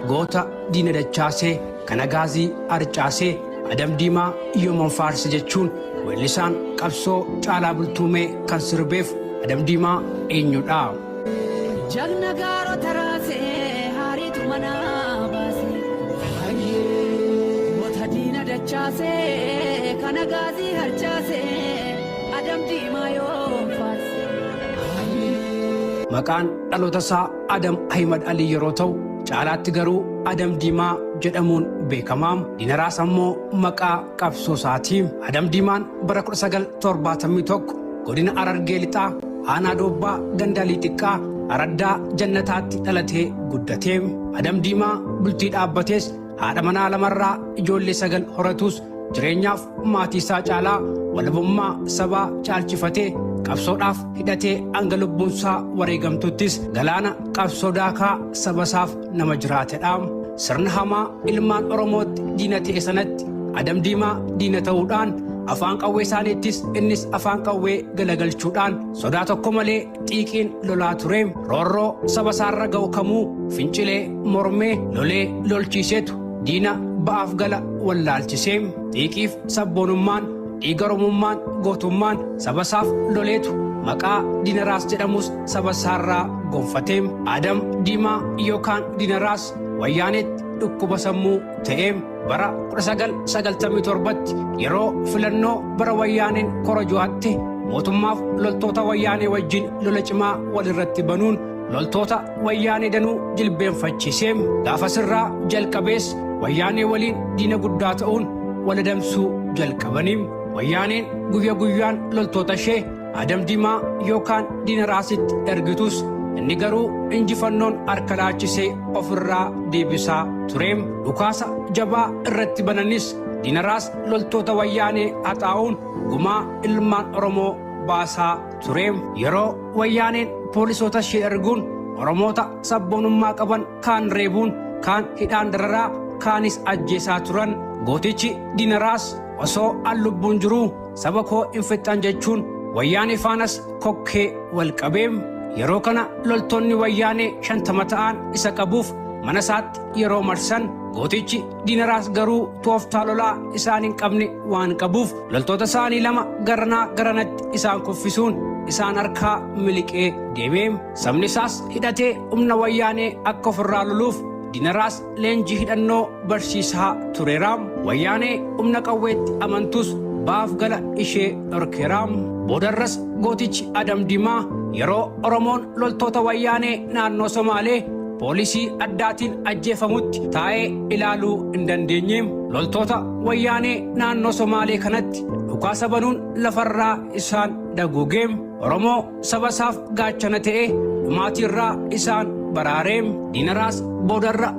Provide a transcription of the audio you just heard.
goota diina dachaasee kana gaazii arcaasee Adam Diimaa yooman faarsi jechuun weellisaan qabsoo Caalaa Bultumee kan sirbeef Adam Diimaa eenyudha? Jagna gaaro taraasee haariitu mana baasee goota diina dachaasee kana gaazii harcaasee Adam Diimaa yooman faarsi. Maqaan dhaloota isaa Adam Ahimad Alii yeroo ta'u caalaatti garuu Adam Diimaa jedhamuun beekamaam. Diinaraas ammoo maqaa qabsoo isaatiin. Adam Diimaan bara 1971 godina Harargee Lixaa aanaa Doobbaa Gandaalii Xiqqaa Araddaa Jannataatti dhalatee guddatee. Adam Diimaa bultii dhaabbatees haadha manaa lamarraa ijoollee 9 horatus jireenyaaf maatii isaa caalaa walabummaa sabaa caalchifatee qabsoodhaaf hidhatee hanga lubbuunsaa wareegamtuttis galaana qabsoo daakaa sabasaaf nama jiraatedha. Sirna hamaa ilmaan Oromootti diina ta'e sanatti Adam Diimaa diina ta'uudhaan afaan qawwee isaaniittis innis afaan qawwee galagalchuudhaan sodaa tokko malee xiiqiin lolaa ture. Roorroo saba isaarra ga'u kamuu fincilee mormee lolee lolchiiseetu diina ba'aaf gala wallaalchisee. Xiiqiif sabboonummaan dhiiga Oromummaan gootummaan sabasaaf loleetu maqaa Diinaraas jedhamus sabasaarraa gonfatee. Adam Diimaa yookaan Diinaraas wayyaanetti dhukkuba sammuu ta'ee bara 1997tti yeroo filannoo bara wayyaaneen korojo'aatti mootummaaf loltoota wayyaanee wajjin lola cimaa walirratti banuun loltoota wayyaanee danuu jilbeenfachiisee. Gaafasirraa jalqabees wayyaanee waliin diina guddaa ta'uun waladamsuu jalqabanii. Wayyaaneen guyyaa guyyaan loltoota ishee Adam Diimaa yookaan Diinaraasitti ergitus inni garuu injifannoon harka laachisee ofirraa deebisaa ture. Dhukaasa jabaa irratti bananis Diinaraas loltoota wayyaanee haxaa'uun gumaa ilmaan Oromoo baasaa ture. Yeroo wayyaaneen poolisoota ishee erguun Oromoota sabboonummaa qaban kaan reebuun kaan hidhaan dararaa kaanis ajjeesaa turan gootichi Diinaraas osoo an lubbuun jiruu saba koo hin fixxan jechuun wayyaanee faanas kokkee wal qabee. Yeroo kana loltoonni wayyaanee 50 ta'an isa qabuuf mana isaatti yeroo marsan gootichi Diinaraas garuu tooftaa lolaa isaan hin qabne waan qabuuf loltoota isaanii 2 garanaa garanatti isaan kuffisuun isaan harkaa miliqee deemee. Sabni isaas hidhatee humna wayyaanee akka ofirraa loluuf Diinaraas leenjii hidhannoo barsiisaa tureera. Wayyaanee humna qawweetti amantus baaf gala ishee dhorkeera. Boodarras gootichi Adam Diimaa yeroo Oromoon loltoota wayyaanee naannoo Somaalee poolisii addaatiin ajjeefamutti taa'ee ilaaluu hin dandeenye. Loltoota wayyaanee naannoo Somaalee kanatti dhukaasa banuun lafarraa isaan daguugee. Oromoo sabasaaf gaachana ta'ee dhumaatiirraa isaan baraaree. Diinaraas boodarra